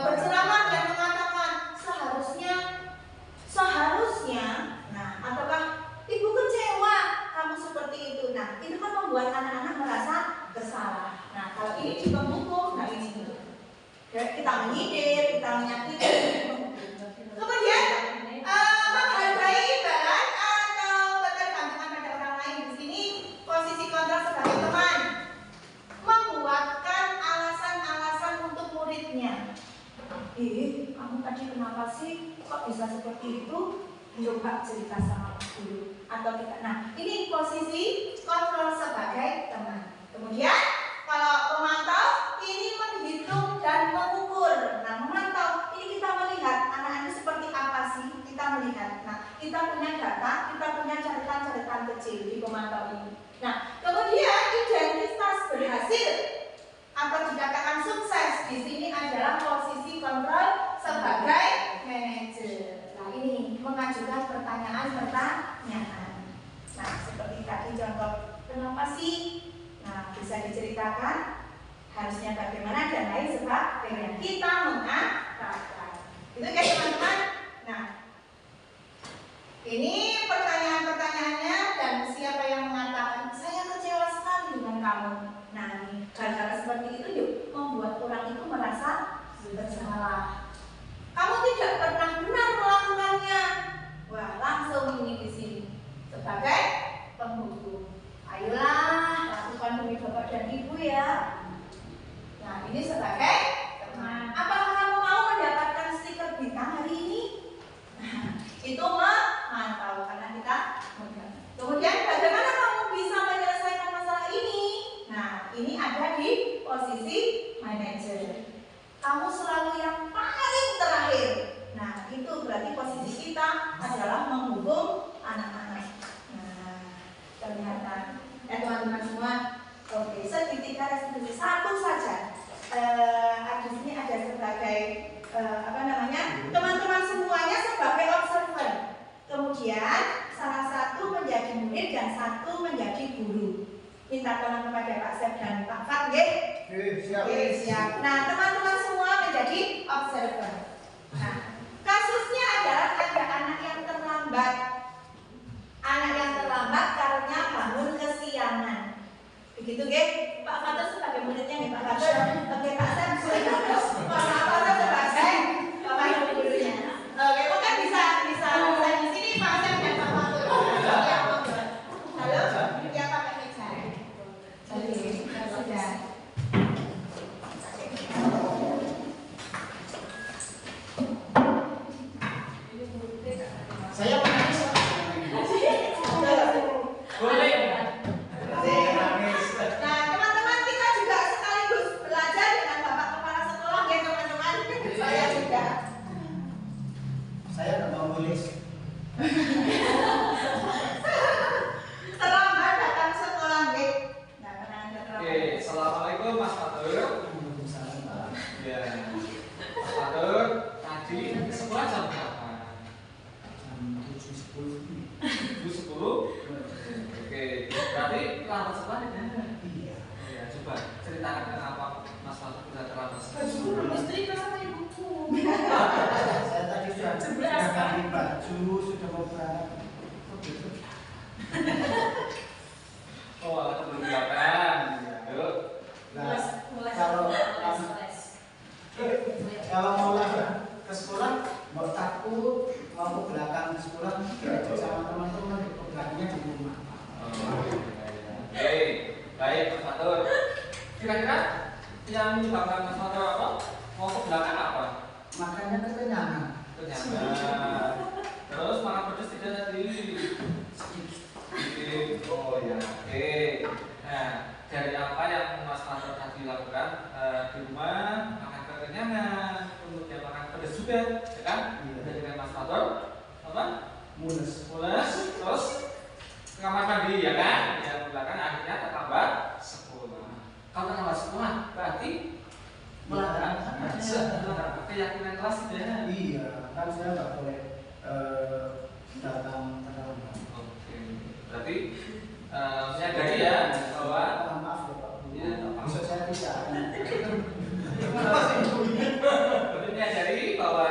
berceramah dan mengatakan seharusnya, nah, ataukah ibu kecewa kamu seperti itu. Nah, itu kan membuat anak-anak merasa bersalah. Nah, kalau ini di penghukum, nah ini kita menyindir, kita menyakiti. Kemudian menghargai imbalan atau ketergantungan pada orang lain. Di sini posisi kontrol sebagai teman, membuatkan alasan-alasan untuk muridnya. Kamu tadi kenapa sih kok bisa seperti itu? Coba cerita sama guru atau kita. Nah, ini posisi kontrol sebagai teman. Kemudian kalau pemantau ini menghitung dan mengukur. Nah, memantau ini kita melihat anak-anak seperti apa sih? Kita melihat. Nah, kita punya data, kita punya catatan-catatan kecil di pemantau ini. Nah, kemudian identitas berhasil atau dikatakan sukses di sini adalah posisi kontrol sebagai manajer. Nah, ini mengajukan pertanyaan-pertanyaan. Nah, seperti tadi contoh, kenapa sih? Nah, bisa diceritakan harusnya bagaimana dan lain sebagainya. Kita mengatakan. Itu ya teman-teman. Nah, ini pertanyaan-pertanyaannya dan siapa yang mengatakan saya kecewa sekali dengan kamu. Nah, hal-hal seperti itu yuk membuat orang itu merasa bersalah. Kamu tidak pernah benar melakukannya. Wah, langsung ini di sini sebagai penghukum. Ayolah, lakukan demi bapak dan ibu ya. Nah, ini sebagai teman. Apakah kamu mau mendapatkan stiker bintang hari ini? Nah, itu memantau karena kita melihat. Kemudian bagaimana kamu bisa menyelesaikan masalah ini? Nah, ini ada di posisi manajer. Kamu selalu yang paling terakhir. Nah, itu berarti posisi kita adalah menghukum anak-anak. Nah, ternyata teman-teman semua, oke, sedikit restitusi satu saja. Di sini ada sebagai teman-teman semuanya sebagai observer. Kemudian salah satu menjadi murid dan satu menjadi guru. Minta tolong kepada Pak Sep dan Pak Fat, nggih? Siap. Nah, teman-teman semua menjadi observer. Nah, kasusnya adalah ada anak yang terlambat. Anak yang terlambat karena bangun kesiangan. Begitu, nggih? Pak Fat sebagai muridnya nih, Pak Fat. Oke, Pak Sep. Pak Fat sebagai bapak gurunya. Oke, mungkin bisa di sini Pak Sep dan Pak Fat. Halo, ya pakai meja. Oke, berarti terlambat sekolah ya? Iya. Ya, coba ceritakan kenapa Mas Fatur bisa terlambat sekolah. Baju istriku sama ibuku. Saya tadi sudah ganti baju, sudah mau berangkat. Oh, ada belakang. Yuk. Nah, kalau mau ke sekolah, mau takut, mau ke belakang di sekolah, diajak sama teman-teman, ke belakangnya di rumah. Oke, baik Mas Fatur. Kira-kira yang menyebabkan Mas Fatur apa? Mau ke belakang apa? Makanya kekenyangan. Kenyamanan. Terus makan pedas tidak tadi? Oh ya, oke. Nah, dari apa yang Mas Fatur tadi lakukan di rumah, makan kekenyangan, kemudian makan pedas juga, ya kan? Dari Mas Fatur apa? Mules. Terus ke kamar mandi, ya kan? Ya, belakang akhirnya terlambat sekolah. Kalau terlambat sekolah, berarti melanggar keyakinan kelas ya. Iya, kan saya nggak boleh datang terlambat. Oke, berarti menyadari ya bahwa Maaf ya Pak. Iya, Maksud saya tidak. berarti menyadari bahwa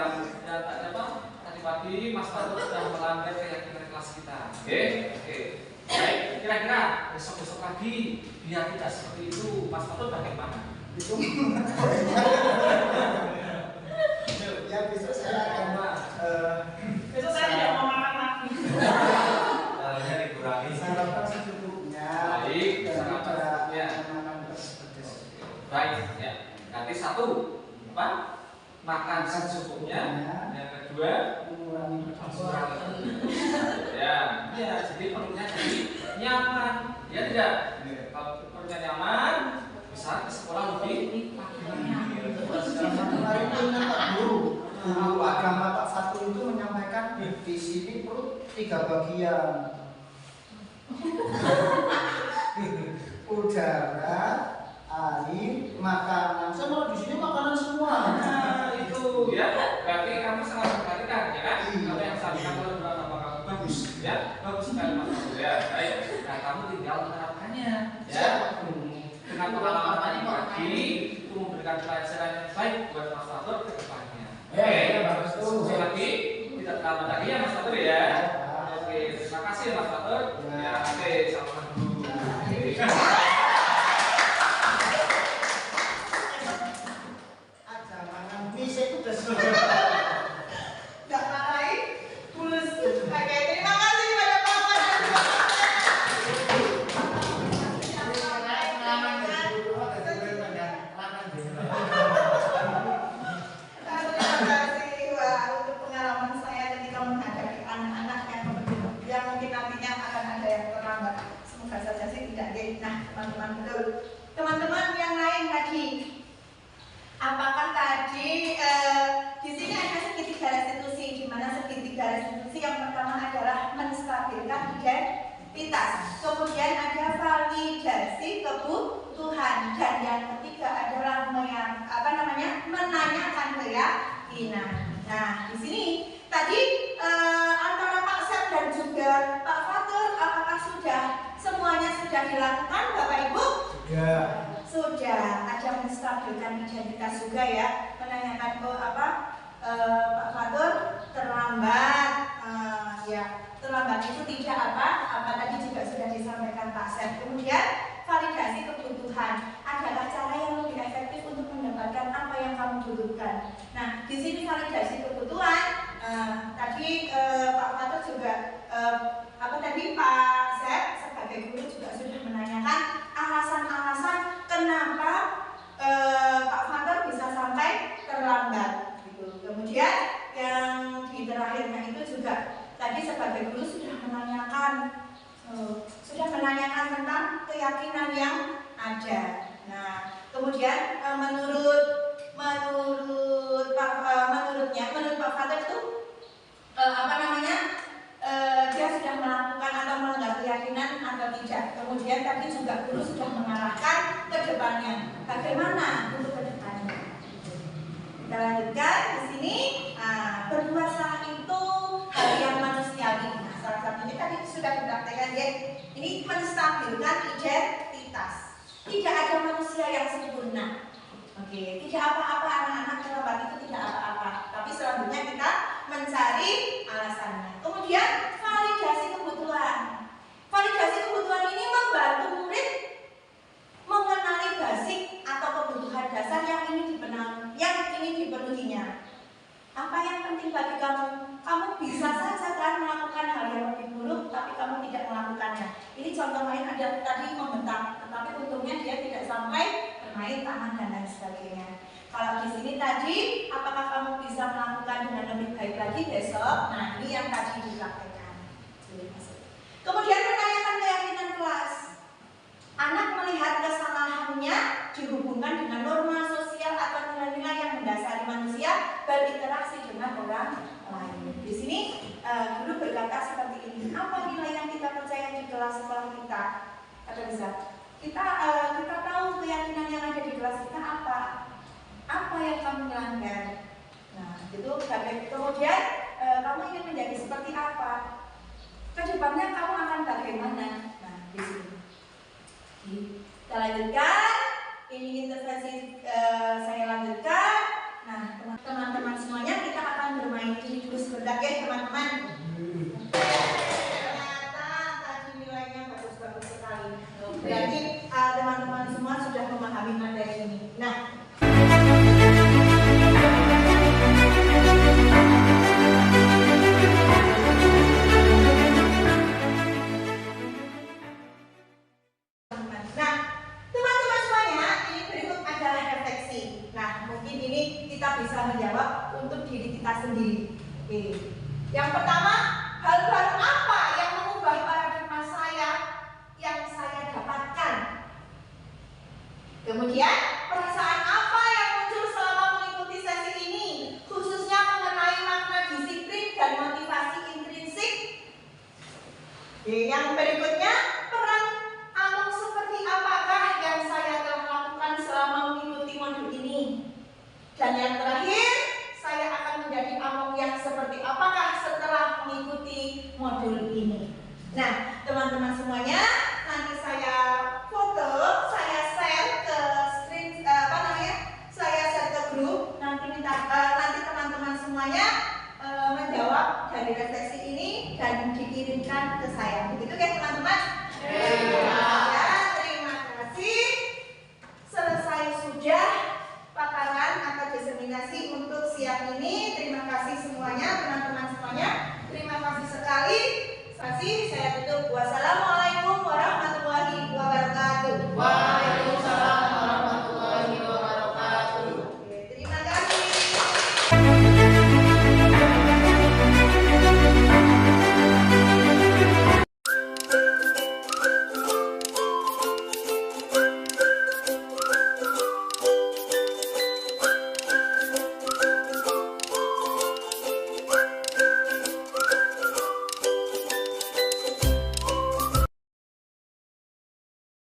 tadi pagi Mas Fatur sudah melanggar keyakinan kelas kita. Oke. Baik, kira-kira besok lagi biar tidak seperti itu, Mas Fatur bagaimana? Itu ya besok saya akan Besok saya tidak mau makan lagi. Dikurangi. sarapan secukupnya. Baik, dan sarapan tidak secukupnya. makan pedas. Baik, ya. Nanti satu, apa? Makan secukupnya. Yang kedua, Mengurangi ya, jadi perutnya jadi nyaman, ya tidak? Kalau perutnya nyaman, bisa ke sekolah lebih Kemarin ingat Pak Guru agama Pak Fatur itu menyampaikan di sini perut 3 bagian. Udara, air, makanan. Saya malah di sini makanan semua. Nah, itu ya, berarti kamu sangat memperhatikan, ya kan? Kalau yang sampaikan kalau berapa kamu bagus, ya, bagus sekali Mas Fatur, ya, baik. Nah, kamu tinggal menerapkannya, ya. Dengan pengalaman tadi pagi itu memberikan pelajaran yang baik buat Mas Fatur ke depannya. Bagus tuh. Sekali lagi, tidak terlambat lagi ya Mas Fatur ya. Oke, terima kasih Mas Fatur. Ya, oke, sama dulu. Aja makan mie itu udah sudah. Nggak marahin, tulus. Oke, terima kasih pada Bapak dan Ibu. Terima kasih Wah, untuk pengalaman saya ketika menghadapi anak-anak yang mungkin nantinya akan ada yang terlambat. Semoga saja sih tidak. Nah, teman-teman betul. Teman-teman yang lain tadi, apakah tadi di sini ada segitiga restitusi, di mana segitiga restitusi yang pertama adalah menstabilkan identitas, kemudian ada validasi kebutuhan, dan yang ketiga adalah menanyakan keyakinan. Nah, di sini tadi antara Pak Sep dan juga Pak Fatur, apakah semuanya sudah dilakukan, Bapak Ibu? Ya. Sudah, ada menstabilkan identitas juga ya, menanyakan Pak Fatur terlambat, ya terlambat itu tidak apa tadi juga sudah disampaikan Pak Sep. Kemudian validasi kebutuhan adalah cara yang lebih efektif untuk mendapatkan apa yang kamu butuhkan. Nah, di sini validasi kebutuhan tadi Pak Fatur juga Pak Sep sebagai guru juga sudah menanyakan alasan-alasan kenapa Pak Fatur bisa sampai terlambat gitu. Kemudian yang di terakhirnya itu juga tadi sebagai guru sudah menanyakan tentang keyakinan yang ada. Nah, kemudian menurut Pak Fatur itu dia sudah melakukan atau melanggar keyakinan atau tidak. Kemudian tadi juga guru sudah mengarahkan ke depannya. Bagaimana untuk ke depannya? Kita lanjutkan di sini. Berbuat salah itu hal yang manusiawi. Nah, sudah dipraktekkan ya. Ini menstabilkan identitas. Tidak ada manusia yang sempurna. Oke, tidak apa-apa anak-anak terlambat itu tidak apa-apa. Tapi selanjutnya kita mencari alasannya. Kemudian validasi kebutuhan. Validasi kebutuhan ini membantu murid mengenali basic atau kebutuhan dasar yang ingin dipenuhinya. Apa yang penting bagi kamu? Kamu bisa saja kan melakukan hal yang lebih buruk, tapi kamu tidak melakukannya. Ini contoh lain ada tadi membentak, tetapi untungnya dia tidak sampai bermain tangan dan lain sebagainya. Kalau di sini tadi, apakah kamu bisa melakukan dengan lebih baik lagi besok? Nah, ini yang tadi dipraktekkan. Kemudian menanyakan keyakinan kelas. Anak melihat kesalahannya dihubungkan dengan norma sosial atau nilai-nilai yang mendasari manusia berinteraksi dengan orang lain. Di sini guru berkata seperti ini. Apa nilai yang kita percaya di kelas sekolah kita? Kata Riza, kita tahu keyakinan yang ada di kelas kita apa? Apa yang kamu melanggar? Nah, itu kemudian kamu ingin menjadi seperti apa? Kedepannya kamu akan bagaimana? Nah, di sini. Kita lanjutkan. Ini intervensi saya lanjutkan. Nah, teman-teman semuanya kita akan bermain ini dulu sebentar ya teman-teman. Ternyata tadi nilainya bagus-bagus sekali. Berarti teman-teman semua sudah memahami materi ini. Nah, teman-teman semuanya, ini berikut adalah refleksi. Nah, mungkin ini kita bisa menjawab untuk diri kita sendiri. Oke. Yang pertama, hal baru apa yang mengubah paradigma saya yang saya dapatkan? Kemudian, perasaan apa yang muncul selama mengikuti sesi ini, khususnya mengenai makna disiplin dan motivasi intrinsik? Oke, yang berikutnya, peran Among seperti apakah yang saya telah lakukan selama mengikuti modul ini? Dan yang terakhir, saya akan menjadi Among yang seperti apakah setelah mengikuti modul ini? Nah, teman-teman semuanya, nanti saya foto, saya share ke saya share ke grup. Nanti teman-teman semuanya menjawab dari refleksi ini dan dikirimkan ke saya. Begitu ya teman-teman?